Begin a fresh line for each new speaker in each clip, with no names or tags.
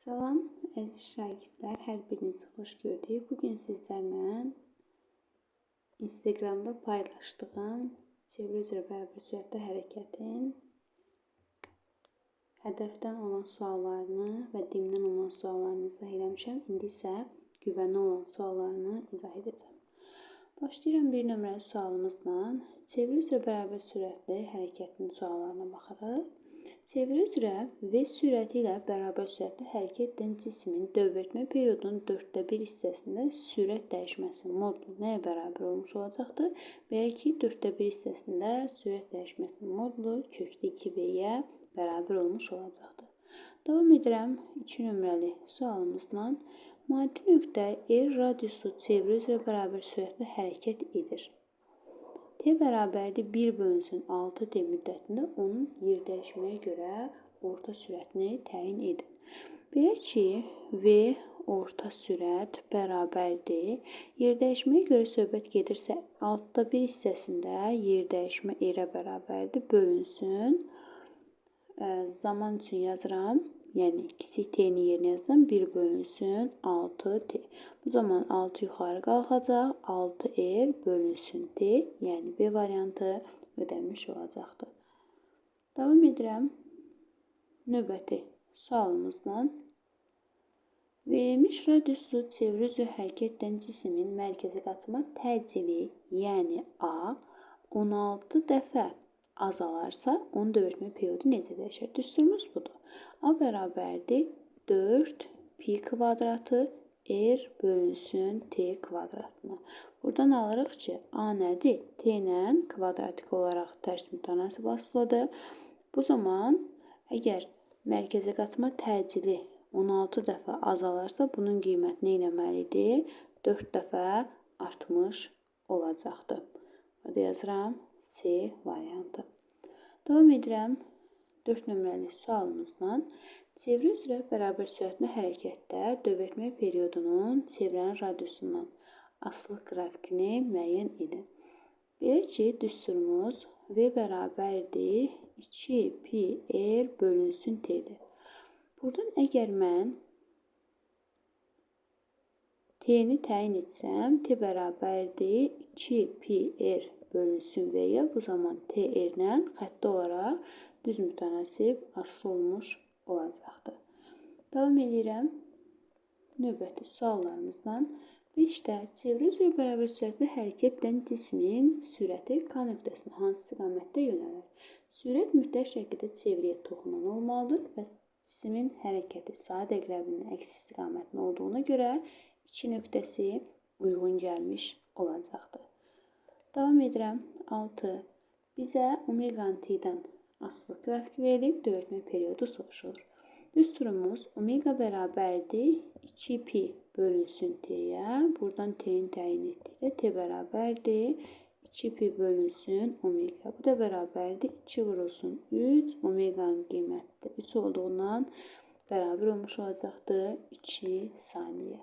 Salam, əziz şagirdlər, hər birinizi xoş gördük. Bugün sizlərlə Instagramda paylaşdığım çeviri üzrə bərabər sürətli hərəkətin hədəfdən olan suallarını və dimdən olan suallarını izah eləmişəm. İndi isə güvənli olan suallarını izah edəcəm. Başlayıram bir nömrəli sualımızla. Çeviri üzrə bərabər sürətli hərəkətin suallarına baxarıq. Çeviri üzrə V sürəti ilə bərabər sürətli hərəkət edən cismin dövrətmə periodunun 1/4 hissəsində sürət dəyişməsi modulu nəyə bərabər olmuş olacaqdır? Belə ki, 1/4 hissəsində sürət dəyişməsi modulu köklü 2V-yə bərabər olmuş olacaqdır. Davam edirəm 2 nömrəli sualımızla. Maddi nöqtə R radiusu çeviri üzrə bərabər sürətli hərəkət edir. T bərabərdir 1/6D müddətində onun yer dəyişməyə görə orta sürətini təyin edin. Belə ki, V orta sürət bərabərdir. Yer dəyişməyə görə söhbət gedirsə, 1/6 hissəsində yer dəyişmə R-ə bərabərdir. Bölünsün. Zaman üçün yazıram. Yəni, kiçik T-ni yerinə yazıram. 1/6T. Bu zaman 6 yuxarı qalxacaq. 6R bölünsün T. Yəni, B variantı ödənmiş olacaqdır. Davam edirəm. Növbəti sualımızla. Verilmiş radiuslu çeviri üzrə hərəkət edən cismin mərkəzi qaçma təcili, yəni A, 16 dəfə azalarsa, onun dövrətmə periodu necə dəyişər? Düsturumuz budur. A bərabərdir 4 pi kvadratı R bölünsün T kvadratına. Buradan alırıq ki, A nədir? T ilə kvadratik olaraq tərs mütənasib asılıdır. Bu zaman, əgər mərkəzi qaçma təcili 16 dəfə azalarsa, bunun qiyməti nə eləməlidir? 4 dəfə artmış olacaqdır. Burada yazıram C variantı. Davam edirəm 4 nömrəli sualımızla. Çeviri üzrə bərabər sürətli hərəkətdə dövrətmə periodunun çevirənin radiusundan asılılıq qrafikini müəyyən edin. Belə ki, düsturumuz V bərabərdir 2 pi R bölünsün T-dir. Buradan əgər mən T-ni təyin etsəm, T bərabərdir 2 pi R bölünsün V-yə. Bu zaman T R-lə xətti olaraq düz mütənasib asılı olmuş olacaqdır. Davam edirəm. Növbəti suallarımızla. 5-də çeviri üzrə bərabər sürətli hərəkət edən cismin sürəti K nöqtəsinə hansı istiqamətdə yönəlir? Sürət mütləq şəkildə çeviriyə toxunan olmalıdır və cismin hərəkəti saat əqrəbinin əks istiqamətində olduğuna görə 2 nöqtəsi uyğun gəlmiş olacaqdır. Davam edirəm. 6. Bizə omeqanın T-dən asılı qrafik verilib, dövrətmə periodu soruşulur. Düsturumuz omega bərabərdir 2 pi bölünsün T-yə. Buradan T-ni təyin etdikdə T bərabərdir 2 pi bölünsün omega. Bu da bərabərdir 2 vurulsun 3. Omeqanın qiyməti də 3 olduğundan bərabər olmuş olacaqdır 2 saniyə.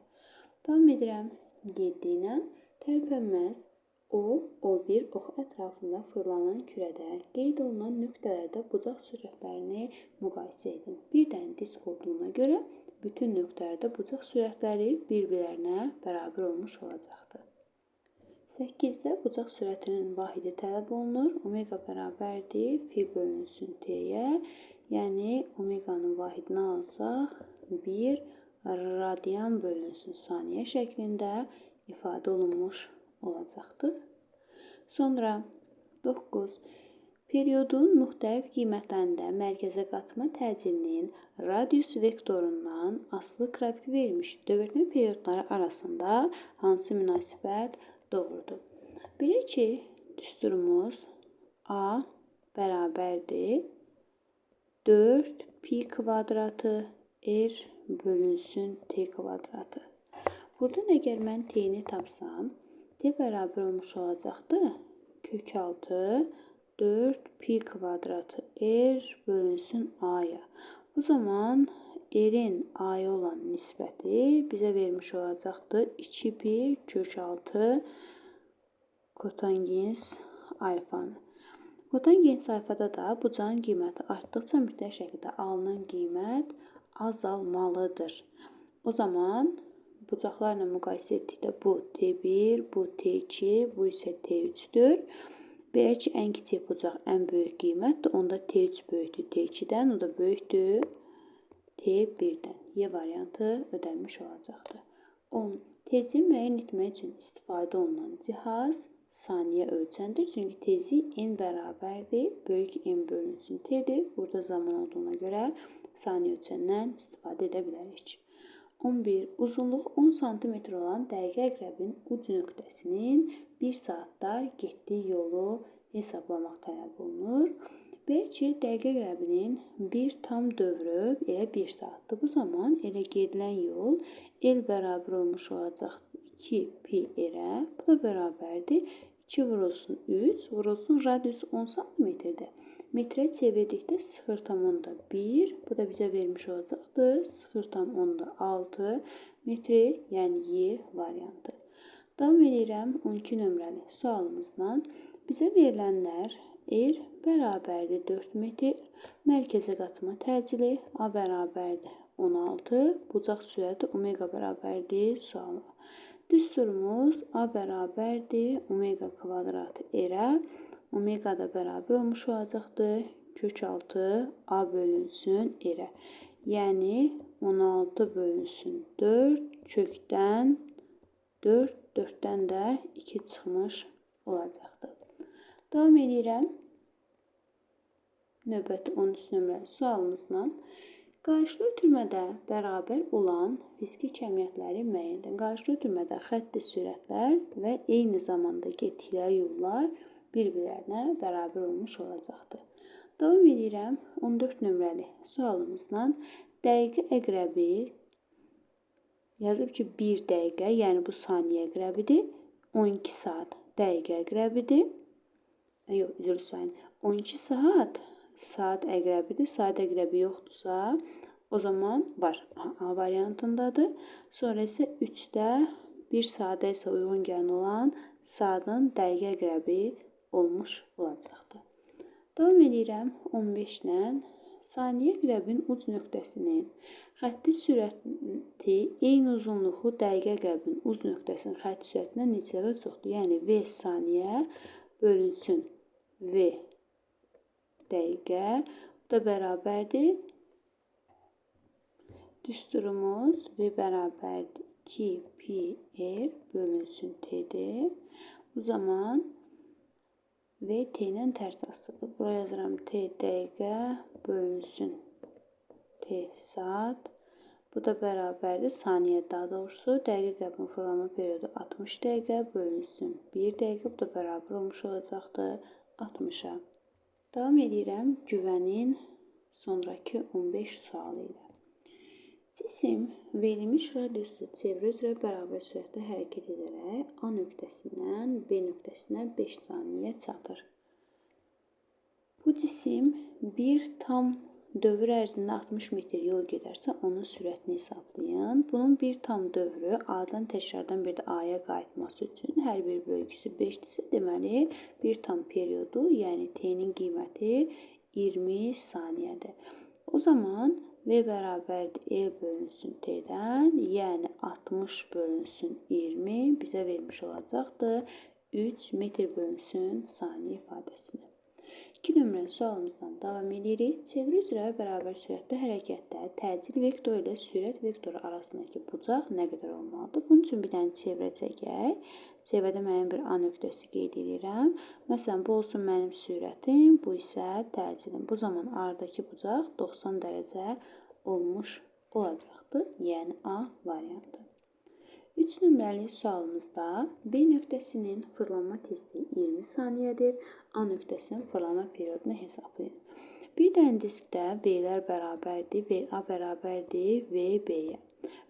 Davam edirəm 7 ilə. Tərpənməz O1 ox ətrafında fırlanan kürədə qeyd olunan nöqtələrdə bucaq sürətlərini müqayisə edin. Bir dənə disk olduğuna görə bütün nöqtələrdə bucaq sürətləri bir-birlərinə bərabər olmuş olacaqdır. 8-də bucaq sürətinin vahidi tələb olunur. Omega bərabərdir fi bölünsün T-yə. Yəni, omeganın vahidini alsaq 1 radian bölünsün saniyə şəklində ifadə olunmuş olacaqdır. Sonra 9. Periodun müxtəlif qiymətlərində mərkəzə qaçma təcilinin radius vektorundan asılı qrafik verilmiş dövrətmə periodları arasında hansı münasibət doğrudur? Belə ki, düsturumuz A bərabərdir 4 pi kvadratı R bölünsün T kvadratı. Buradan əgər mən T-ni tapsam, T bərabər olmuş olacaqdır. Kök altı 4 pi kvadratı R bölünsün A-ya. Bu zaman R-in A-ya olan nisbəti bizə vermiş olacaqdır. 2 pi kök altı kotangens alfanı. Kotangens alfada da bucağın qiyməti artdıqca mütləq şəkildə alınan qiymət azalmalıdır. O zaman bucaqlarla müqayisə etdikdə bu T1, bu T2, bu isə T3-dür. Belə ki, ən kiçik bucaq ən böyük qiymətdir. Onda T3 böyükdür T2-dən, o da böyükdür T1-dən. Y variantı ödənmiş olacaqdır. 10. Tezliyi müəyyən etmək üçün istifadə olunan cihaz saniyə ölçəndir. Çünki tezlik n bərabərdir. Böyük n bölünsün T-dir. Burada zaman olduğuna görə saniyə ölçəndən istifadə edə bilərik. 11. Uzunluğu 10 sm olan dəqiqə əqrəbin uc nöqtəsinin 1 saatda getdiyi yolu hesablamaq tələb olunur. Belə ki, dəqiqə əqrəbinin bir tam dövrü elə 1 saatdır. Bu zaman elə gedilən yol L bərabər olmuş olacaq 2 pi r-ə. Bu da bərabərdir. 2 vurulsun 3, vurulsun radius 10 cm-dir. Metrə çevirdikdə 0,1, bu da bizə vermiş olacaqdır. 0,6 metri, yəni Y variantı. Davam edirəm 12 nömrəli sualımızla. Bizə verilənlər R bərabərdir 4 metr, mərkəzə qaçma təcili A bərabərdir 16, bucaq sürəti omega bərabərdir sualı. Düsturumuz A bərabərdir omega kvadrat R-ə. Omega da bərabər olmuş olacaqdır. Kök altı A bölünsün R-ə. Yəni 16 bölünsün 4, kökdən 4, 4-dən də 2 çıxmış olacaqdır. Davam edirəm. Növbəti 13 nömrəli sualımızla. Qarşılı ötürmədə bərabər olan fiziki kəmiyyətləri müəyyən edin. Qarşılı ötürmədə xətti sürətlər və eyni zamanda getdikləri yollar bir-birlərinə bərabər olmuş olacaqdır. Davam edirəm 14 nömrəli sualımızla. Dəqiqə əqrəbi yazıb ki 1 dəqiqə, yəni bu saniyə əqrəbidir. 12 saat dəqiqə əqrəbidir. Yox, üzr istəyirəm. 12 saat əqrəbidir. Saat əqrəbi yoxdursa, o zaman var. A variantındadır. Sonra isə 3-də 1 saata isə uyğun gələn olan saatın dəqiqə əqrəbi olmuş olacaqdır. Davam edirəm 15-lə. Saniyə əqrəbin uc nöqtəsinin xətti sürəti eyni uzunluğu dəqiqə əqrəbin uc nöqtəsinin xətti sürətindən neçə dəfə çoxdur? Yəni V saniyə bölünsün V dəqiqə. Bu da bərabərdir. Düsturumuz V bərabərdir 2 pi r bölünsün T-dir. Bu zaman V T-ilə tərs asılıdır. Buraya yazıram T dəqiqə bölünsün T saat. Bu da bərabərdir. Saniyə daha doğrusu. Dəqiqə əqrəbin fırlanma periodu 60 dəqiqə bölünsün 1 dəqiqə. Bu da bərabər olmuş olacaqdır 60-a. Davam edirəm güvənin sonraki 15 sualı ilə. Cisim verilmiş radiusu çevrə üzrə bərabər sürətdə hərəkət edərək A nöqtəsindən B nöqtəsinə 5 saniyə çatır. Bu cisim bir tam dövr ərzində 60 metr yol gedərsə, onun sürətini hesablayın. Bunun bir tam dövrü A-dan təkrardan bir də A-ya qayıtması üçün hər bir bölgüsü 5-dirsə, deməli bir tam periodu, yəni T-nin qiyməti 20 saniyədir. O zaman V bərabərdir L bölünsün T-dən, yəni 60 bölünsün 20 bizə vermiş olacaqdır 3 metr bölünsün saniyə ifadəsini. 2 nömrəli sualımızdan davam edirik. Çevrə üzrə bərabər sürətdə hərəkətdə təcil vektor ilə sürət vektoru arasındakı bucaq nə qədər olmalıdır? Bunun üçün bir dənə çevrə çəkək. Çevrədə müəyyən bir A nöqtəsi qeyd edirəm. Məsələn, bu olsun mənim sürətim, bu isə təcilin. Bu zaman aradakı bucaq 90 dərəcə olmuş olacaqdır. Yəni A variantı. 3 nömrəli sualımızda B nöqtəsinin fırlanma tezliyi 20 saniyədir. A nöqtəsinin fırlanma periodunu hesablayın. Bir dənə diskdə B-lər bərabərdir, VA bərabərdir VB-yə.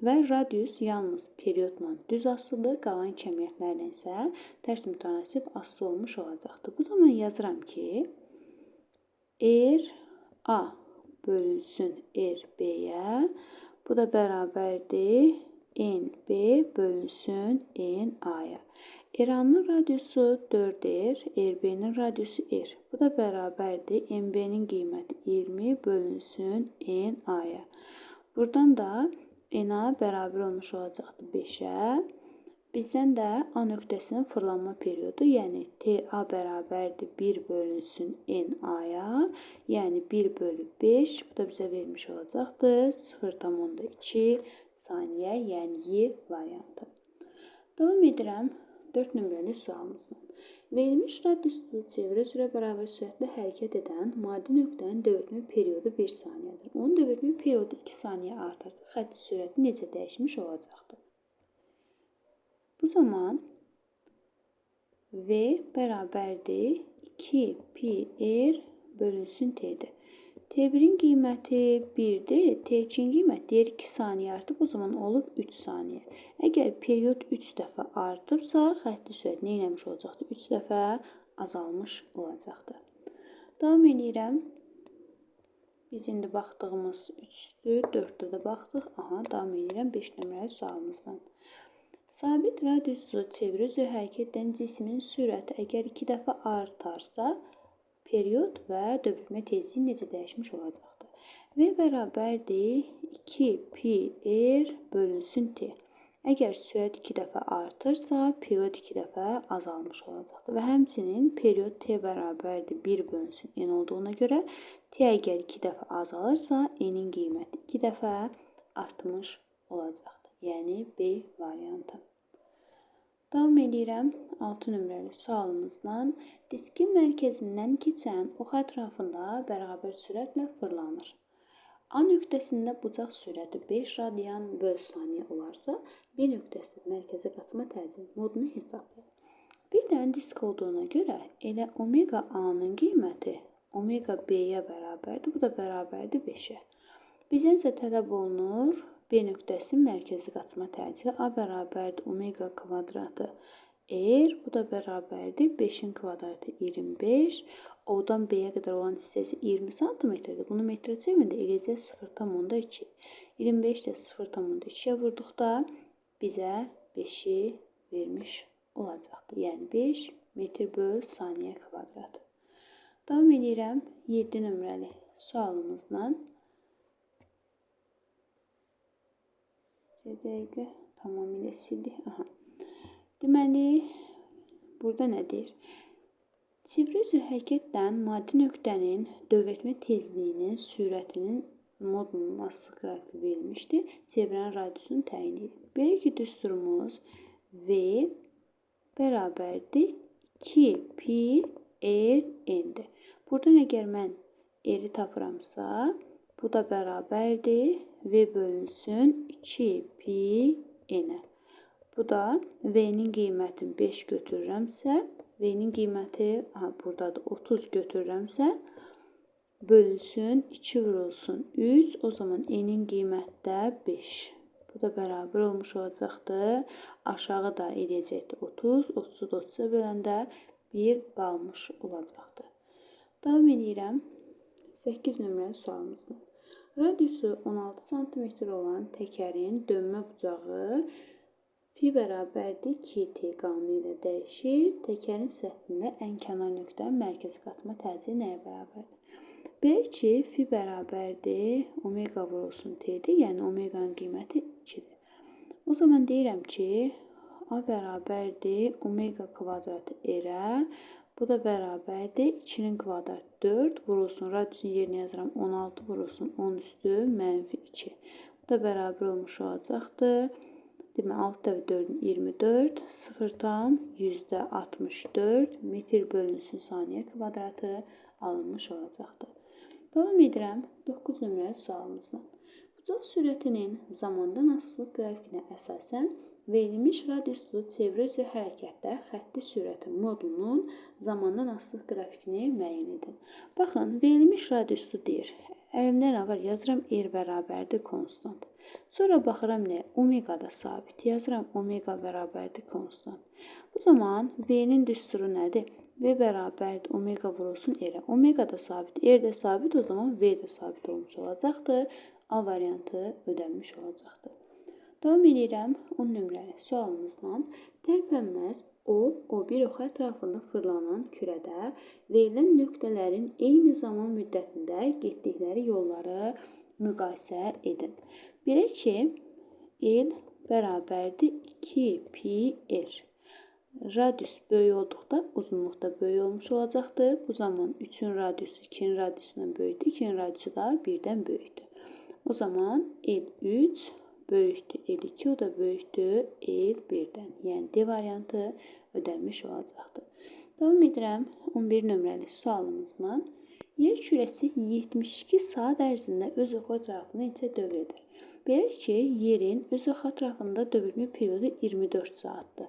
Və radius yalnız periodla düz asılı, qalan kəmiyyətlərlə isə tərs mütənasib asılı olmuş olacaqdır. Bu zaman yazıram ki, RA bölünsün RB-yə. Bu da bərabərdir NB bölünsün NA-ya. RA-nın radiusu 4R, RB-nin radiusu R. Bu da bərabərdir NB-nin qiyməti 20 bölünsün NA-ya. Buradan da n-a bərabər olmuş olacaqdır 5-ə. Bizdən də A nöqtəsinin fırlanma periodu, yəni TA bərabərdir 1 bölünsün n-a-ya, yəni 1 bölü 5. Bu da bizə vermiş olacaqdır 0,2 saniyə, yəni Y variantı. Davam edirəm 4 nömrəli sualımızla. Verilmiş radiuslu çevrə üzrə bərabər sürətlə hərəkət edən maddi nöqtənin dövretmə periodu 1 saniyədir. Onun dövretmə periodu 2 saniyə artarsa, xətt sürəti necə dəyişmiş olacaqdır? Bu zaman V bərabərdir 2 pi r bölünsün t-dir. T1-in qiyməti 1-dir, T2-in qiyməti deyir 2 saniyə artıb, o zaman olub 3 saniyə. Əgər period 3 dəfə artıbsa, xətti sürət nə eləmiş olacaqdır? 3 dəfə azalmış olacaqdır. Davam edirəm. Biz indi baxdığımız 3-dür, 4-də də baxdıq. Davam edirəm 5 nömrəli sualımızdan. Sabit radiuslu çevrə üzrə hərəkət edən cismin sürəti əgər 2 dəfə artarsa, period və dövretmə tezliyi necə dəyişmiş olacaqdır? V bərabərdir 2 pi r bölünsün t. Əgər sürət 2 dəfə artırsa, period 2 dəfə azalmış olacaqdır. Və həmçinin period t bərabərdir 1 bölünsün n olduğuna görə t əgər 2 dəfə azalırsa, n-in qiyməti 2 dəfə artmış olacaqdır. Yəni B variantı. Davam edirəm 6 nömrəli sualımızla. Diskin mərkəzindən keçən ox ətrafında bərabər sürətlə fırlanır. A nöqtəsində bucaq sürəti 5 radian böl saniyə olarsa, B nöqtəsi mərkəzə qaçma təcili modunu hesablayın. Bir dənə disk olduğuna görə elə omega A-nın qiyməti omega B-yə bərabərdir. Bu da bərabərdir 5-ə. Bizdən isə tələb olunur B nöqtəsinin mərkəzi qaçma təcili A bərabərdir omega kvadratı r. Bu da bərabərdir 5-in kvadratı 25. O-dan B-yə qədər olan hissəsi 20 cm-dir. Bunu metrə çevirəndə eləcək 0,2. 25 də 0,2-yə vurduqda bizə 5-i vermiş olacaqdır. Yəni 5 metr böl saniyə kvadratı. Davam edirəm 7 nömrəli sualımızla. Dəqiqə tamamilə sildik. Deməli, burada nə deyir? Çevrə üzrə hərəkət edən maddi nöqtənin dövretmə tezliyinin, sürətinin modulunun asılı qrafiki verilmişdir. Çevrənin radiusunu təyin edin. Belə ki, düsturumuz V bərabərdir 2 pi r n-dir. Buradan əgər mən r-i tapıramsa, bu da bərabərdir V bölünsün 2 pi n-ə. Bu da V-nin qiymətini 5 götürürəmsə, V-nin qiyməti buradadır 30 götürürəmsə, bölünsün 2 vurulsun 3, o zaman n-in qiyməti də 5. Bu da bərabər olmuş olacaqdır. Aşağı da eləyəcəkdir 30, 30-u 30-a böləndə 1 qalmış olacaqdır. Davam edirəm 8 nömrəli sualımızla. Radiusu 16 cm olan təkərin dönmə bucağı fi bərabərdir 2t qanunu ilə dəyişir. Təkərin səthində ən kənar nöqtənin mərkəzi qaçma təcili nəyə bərabərdir? Belə ki, fi bərabərdir omega vurulsun t-dir, yəni omeganın qiyməti 2-dir. O zaman deyirəm ki, A bərabərdir omega kvadratı r-ə. Bu da bərabərdir 2-nin kvadratı 4 vurulsun, radiusun yerinə yazıram 16 vurulsun 10 üstü mənfi 2. Bu da bərabər olmuş olacaqdır. Demək 6 dəfə 4-ün 24, 0,64 metr bölünsün saniyə kvadratı alınmış olacaqdır. Davam edirəm 9 nömrəli sualımızla. Bucaq sürətinin zamandan asılı qrafikinə əsasən verilmiş radiuslu çevrə üzrə hərəkətdə xətti sürətin modulunun zamandan asılı qrafikini müəyyən edin. Baxın, verilmiş radiuslu deyir. Əlimdə nə var? Yazıram r bərabərdir konstant. Sonra baxıram nə? Omega da sabit. Yazıram omega bərabərdir konstant. Bu zaman V-nin düsturu nədir? V bərabərdir omega vurulsun r-ə. Omega da sabit, r də sabit, o zaman V də sabit olmuş olacaqdır. A variantı ödənmiş olacaqdır. Davam edirəm 10 nömrəli sualımızla. Tərpənməz O1 ox ətrafında fırlanan kürədə verilən nöqtələrin eyni zaman müddətində getdikləri yolları müqayisə edin. Bilək ki, L bərabərdir 2 pi r. Radius böyük olduqda uzunluq da böyük olmuş olacaqdır. Bu zaman 3-ün radiusu 2-nin radiusundan böyükdür. 2-nin radiusu da 1-dən böyükdür. O zaman L3 böyükdür L2, o da böyükdür L1-dən. Yəni D variantı ödənmiş olacaqdır. Davam edirəm 11 nömrəli sualımızla. Yer kürəsi 72 saat ərzində öz oxu ətrafını neçə dövr edir? Belə ki, yerin öz oxu ətrafında dövrünmə periodu 24 saatdır.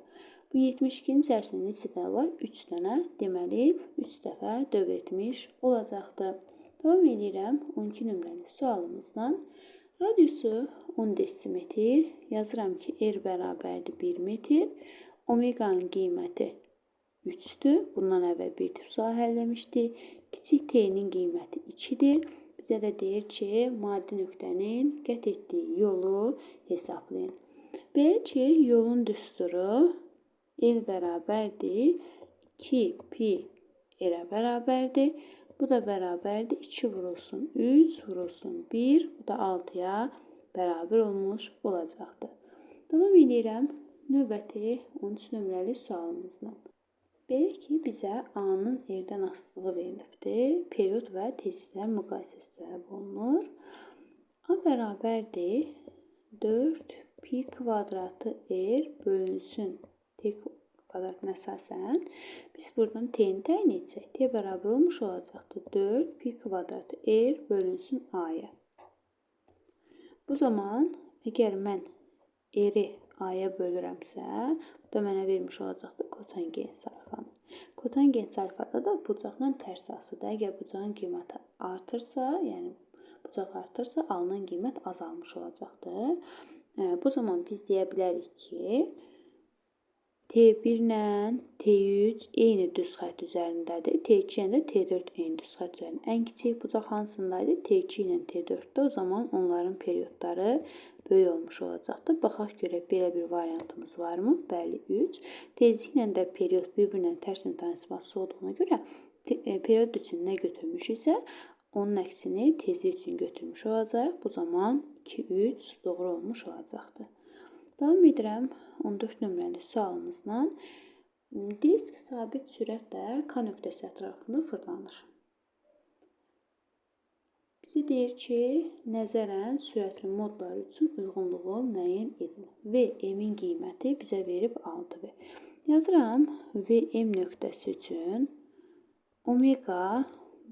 Bu 72-nin içərisində neçə dənə var? 3 dənə. Deməli, 3 dəfə dövr etmiş olacaqdır. Davam edirəm 12 nömrəli sualımızdan. Radiusu 10 desimetr. Yazıram ki, R bərabərdir 1 metr. Omeqanın qiyməti 3-dür. Bundan əvvəl bir tip sual həlləmişdik. Kiçik T-nin qiyməti 2-dir. Bizə də deyir ki, maddi nöqtənin qət etdiyi yolu hesablayın. Belə ki, yolun düsturu L bərabərdir 2 pi r-ə bərabərdir. Bu da bərabərdir 2 vurulsun 3 vurulsun 1. Bu da 6-ya bərabər olmuş olacaqdır. Davam edirəm növbəti 13 nömrəli sualımızla. Belə ki, bizə A-nın R-dən asılığı verilibdir. Period və tezliklər müqayisəsi tələb olunur. A bərabərdir 4 pi kvadratı R bölünsün T kvadratına əsasən. Biz buradan T-ni təyin etsək, T bərabər olmuş olacaqdır 4 pi kvadratı R bölünsün A-ya. Bu zaman əgər mən R-i A-ya bölürəmsə, bu da mənə vermiş olacaqdır kotangens alfanı. Kotangens alfada da bucaqla tərs asıdır. Əgər bucağın qiyməti artırsa, yəni bucaq artırsa, alınan qiymət azalmış olacaqdır. Bu zaman biz deyə bilərik ki, T1 ilə T3 eyni düz xətt üzərindədir. T2 ilə T4 eyni düz xətt üzərində. Ən kiçik bucaq hansındaydı? T2 ilə T4-də. O zaman onların periodları böyük olmuş olacaqdır. Baxaq görək, belə bir variantımız varmı? Bəli, 3. Tezliklə də period bir-birinə tərs mütənasibətli olduğuna görə period üçün nə götürmüşüksə, onun əksini tezlik üçün götürmüş olacaq. Bu zaman 2, 3 doğru olmuş olacaqdır. Davam edirəm 14 nömrəli sualımızla. Disk sabit sürətlə K nöqtəsi ətrafında fırlanır. Bizə deyir ki, nəzərən sürətli modlar üçün uyğunluğu müəyyən edin. VM-in qiyməti bizə verib 6V. Yazıram VM nöqtəsi üçün omega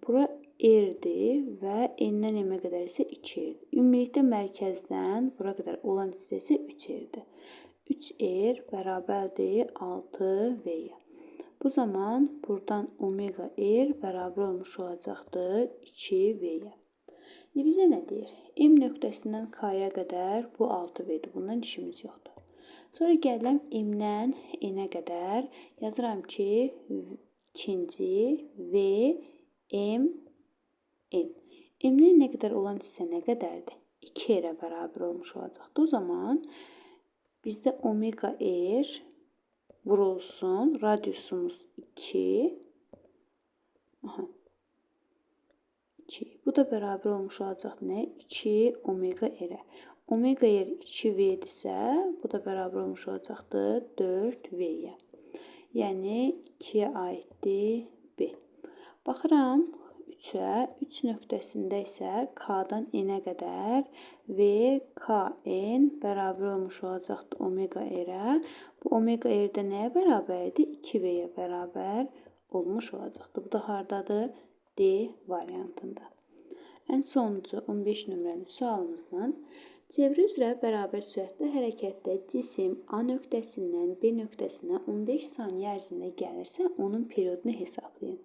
bura R-dir və N-dən M-ə qədər isə 2R-dir. Ümumilikdə mərkəzdən bura qədər olan hissə 3R-dir. 3R bərabərdir 6V-yə. Bu zaman buradan omega R bərabər olmuş olacaqdır 2V-yə. Bizə nə deyir? M nöqtəsindən K-ya qədər bu 6V-dir. Bundan işimiz yoxdur. Sonra gəlirəm M-dən N-ə qədər. Yazıram ki, ikinci V, M, N. M-dən nə qədər olan hissə nə qədərdir? 2R-ə bərabər olmuş olacaqdır. O zaman bizdə omega R vurulsun. Radiusumuz 2. 2. Bu da bərabər olmuş olacaq nə? 2 omega R-ə. Omega R 2V-dirsə, bu da bərabər olmuş olacaqdır 4V-yə. Yəni 2-yə aiddir B. Baxıram 3-ə. 3 nöqtəsində isə K-dan N-ə qədər V, K, N bərabər olmuş olacaqdır omega R-ə. Bu omega R-də nəyə bərabərdir? 2V-yə bərabər olmuş olacaqdır. Bu da hardadır? D variantında. Ən sonuncu 15 nömrəli sualımızla çevrə üzrə bərabər sürətlə hərəkətdə cisim A nöqtəsindən B nöqtəsinə 15 saniyə ərzində gəlirsə, onun periodunu hesablayın.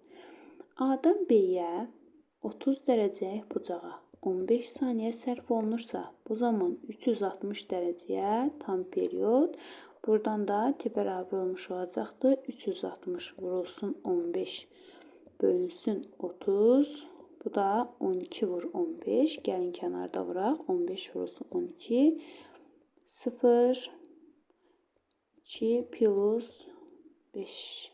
A-dan B-yə 30 dərəcəlik bucağa 15 saniyə sərf olunursa, bu zaman 360 dərəcəyə tam period. Buradan da T bərabər olmuş olacaqdır. 360 vurulsun 15 bölünsün 30. Bu da 12 vur 15. Gəlin kənarda vuraq. 15 vurulsun 12. 0, 2 plus 5.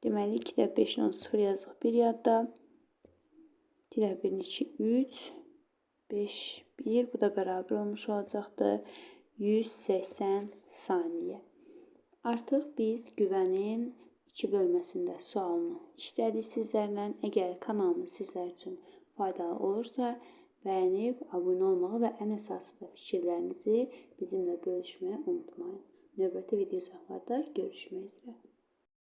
Deməli, 2 də 5-lə 0 yazıq bir yadda. T 2 ilə 1 neçə? 3, 5, 1. Bu da bərabər olmuş olacaqdır. 180 saniyə. Artıq biz güvənin 2 bölməsində sualını işlədik sizlərlə. Əgər kanalımız sizlər üçün faydalı olursa, bəyənib, abunə olmağı və ən əsası da fikirlərinizi bizimlə bölüşməyi unutmayın. Növbəti video izahlarda görüşmək üzrə.